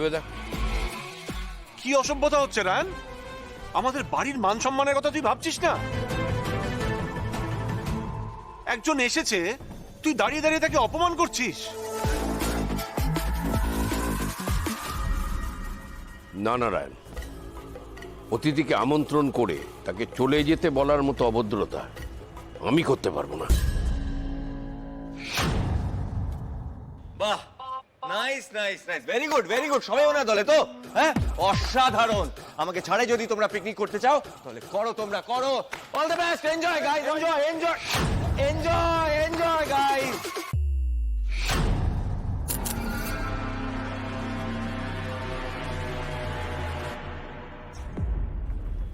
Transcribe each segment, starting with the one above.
ভেবে দেখ। কি অসভ্যতা হচ্ছে রায়ন? আমাদের বাড়ির মান সম্মানের কথা তুই ভাবছিস না? একজন এসেছে, তুই দাঁড়িয়ে দাঁড়িয়ে তাকে অপমান করছিস। না নারায়ণ, অতিথিকে আমন্ত্রণ করে তাকে চলে যেতে বলার মতো অভদ্রতা আমি করতে পারবো না। বাহ, nice nice nice, very good very good. সবাই ওনার দলে তো? হ্যাঁ, অসাধারণ। আমাকে ছাড়াই যদি তোমরা পিকনিক করতে চাও তাহলে করো, তোমরা করো। All the best, enjoy guys, enjoy enjoy enjoy enjoy guys.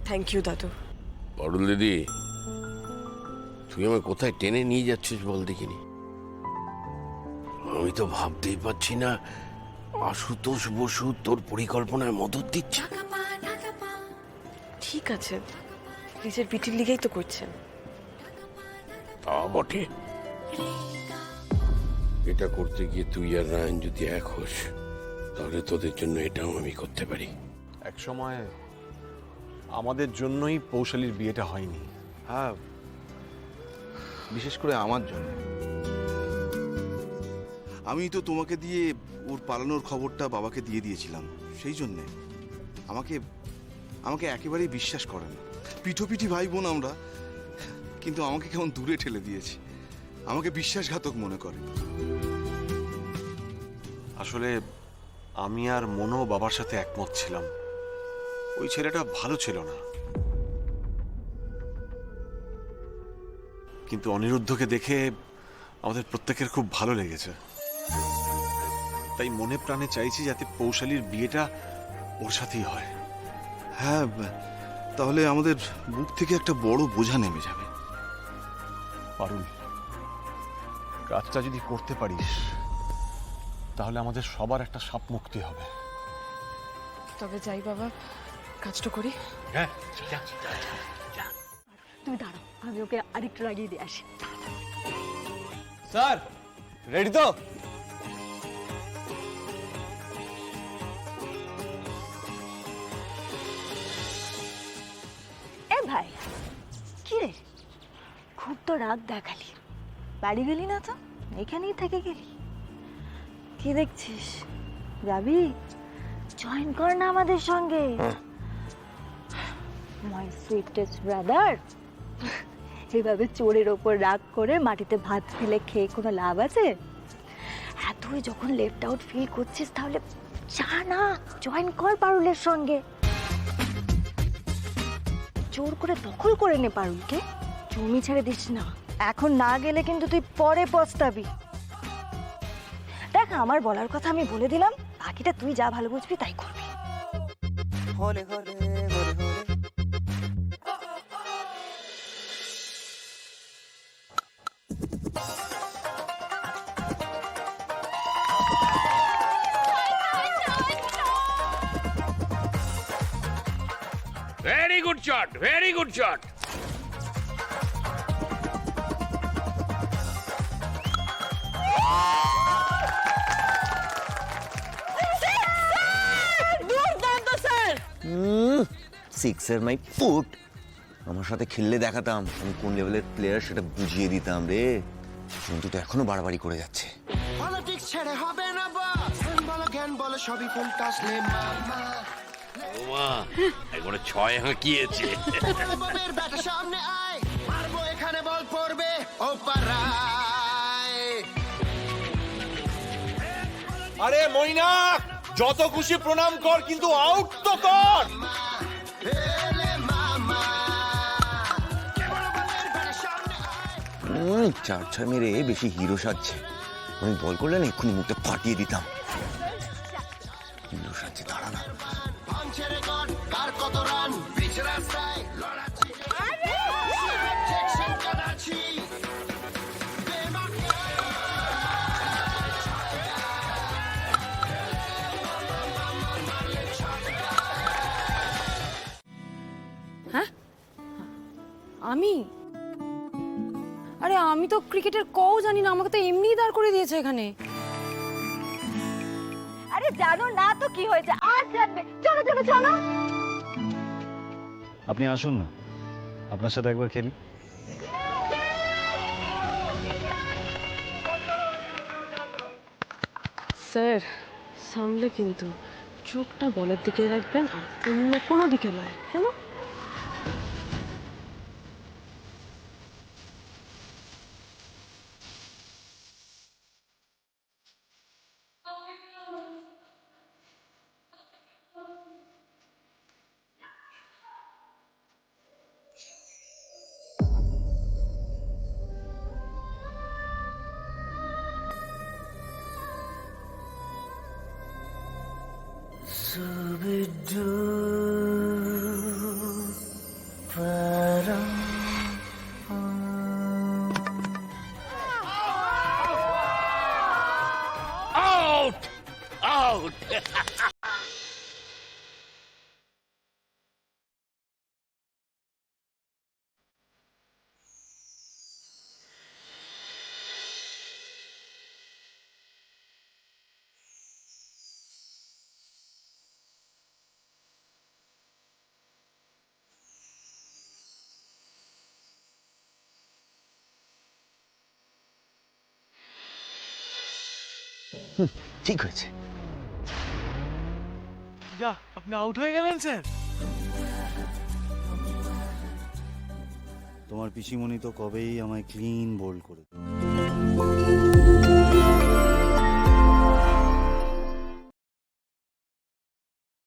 Thank you দাদু। পারুল দিদি, তুই আমায় কোথায় টেনে নিয়ে যাচ্ছিস বল দেখিনি। আমি তো ভাবতেই পারছি না আশুতোষ বসু তোর পরিকল্পনায় মদত দিচ্ছে। ঠিক আছে, নিজের বিটির লিগেই তো করছেন। তা বটে, এটা করতে গিয়ে তুই আর রায়ন যদি এক হোস তাহলে তোদের জন্য এটাও আমি করতে পারি। এক সময় আমাদের জন্যই পৌশালীর বিয়েটা হয়নি। হ্যাঁ, বিশেষ করে আমার জন্য। আমি তো তোমাকে দিয়ে ওর পালানোর খবরটা বাবাকে দিয়ে দিয়েছিলাম, সেই জন্যে আমাকে আমাকে একেবারেই বিশ্বাস করে না। পিঠোপিঠি ভাই বোন আমরা, কিন্তু আমাকে কেমন দূরে ঠেলে দিয়েছে, আমাকে বিশ্বাসঘাতক মনে করে। আসলে আমি আর মনো বাবার সাথে একমত ছিলাম, ওই ছেলেটা ভালো ছিল না। কিন্তু অনিরুদ্ধকে দেখে আমাদের প্রত্যেকের খুব ভালো লেগেছে, তাই মনে প্রাণে চাইছি যাতে পৌশালীর বিয়েটা ওর সাথেই হয়। হ্যাঁ, তাহলে আমাদের বুক থেকে একটা বড় বোঝা নেমে যাবে। পারুল, কাজটা যদি করতে পারিস তাহলে আমাদের সবার একটা সাপ মুক্তি হবে। তবে যাই বাবা, কাজটা করি। হ্যাঁ, তুমি দাঁড়াও, আমি ওকে আরেকটু লাগিয়ে দিয়ে আসি। স্যার, রেডি তো? এ ভাই, কি রে, খুব তো রাগ দেখালি, বাড়ি গেলি না তো, এখানেই থেকে গেলি? কি দেখছিস, যাবি? জয়েন কর না আমাদের সঙ্গে। মাই সুইটেস্ট ব্রাদার। এভাবে চোরের ওপর রাগ করে মাটিতে ভাত ফেলে খেয়ে কোনো লাভ আছে? হ্যাঁ, তুই যখন লেফট আউট ফিল করছিস তাহলে যা না, জয়েন কর পারুলের সঙ্গে। জোর করে দখল করে নে পারুলকে, জমি ছেড়ে দিস না। এখন না গেলে কিন্তু তুই পরে পস্তাবি। দেখ, আমার বলার কথা আমি বলে দিলাম, বাকিটা তুই যা ভালো বুঝবি তাই করবি। হলে হলে হলে হলে। Very good shot, very good shot. সিক্সের মাই ফুট। আমার সাথে খেললে দেখাতাম আমি কোন লেভেলের প্লেয়ার, সেটা বুঝিয়ে দিতাম রে। কিন্তু তো এখনো বাড়াবাড়ি করে যাচ্ছে। পলিটিক্স ছেড়ে হবে না বস, বলো জ্ঞান বলো সবই ফুল টাস নে মামা। ওমা, একবারে ছয় হাঁকিয়েছে। ববের ব্যাটা সামনে আয়, মারবো এখানে বল পড়বে ও পারায়। আরে মইনা, যত খুশি প্রণাম কর, কিন্তু আউট তো কর। এলে মামা, বলো ববের ব্যাটা সামনে আয়। চার ছয় মেরে বেশি হিরো সাজছে। আমি বল করলে না এক্ষুনি মুখটা ফাটিয়ে দিতাম। হিরো সাজছে, দাঁড়া না। ভাঙছে রেকর্ড, কার কত রান, পিচ রাস্তায় লড়াচ্ছি, objection কাটাচ্ছি। আমি? আরে আমি তো ক্রিকেটের কও জানি না, আমাকে তো এমনিই দাঁড় করে দিয়েছে এখানে। আরে জানো না তো কি হয়েছে, আর জানবে। চলো চলো চলো। আপনি আসুন না, আপনার সাথে একবার খেলি। স্যার সামলে, কিন্তু চোখটা বলের দিকে রাখবেন আর অন্য কোনো দিকে নয়, কেন? আউট আউট ঠিক হয়েছে। আপনি আউট হয়ে গেলেন স্যার। তোমার পিসিমণি তো কবেই আমায় ক্লিন বোল্ড করে দিল।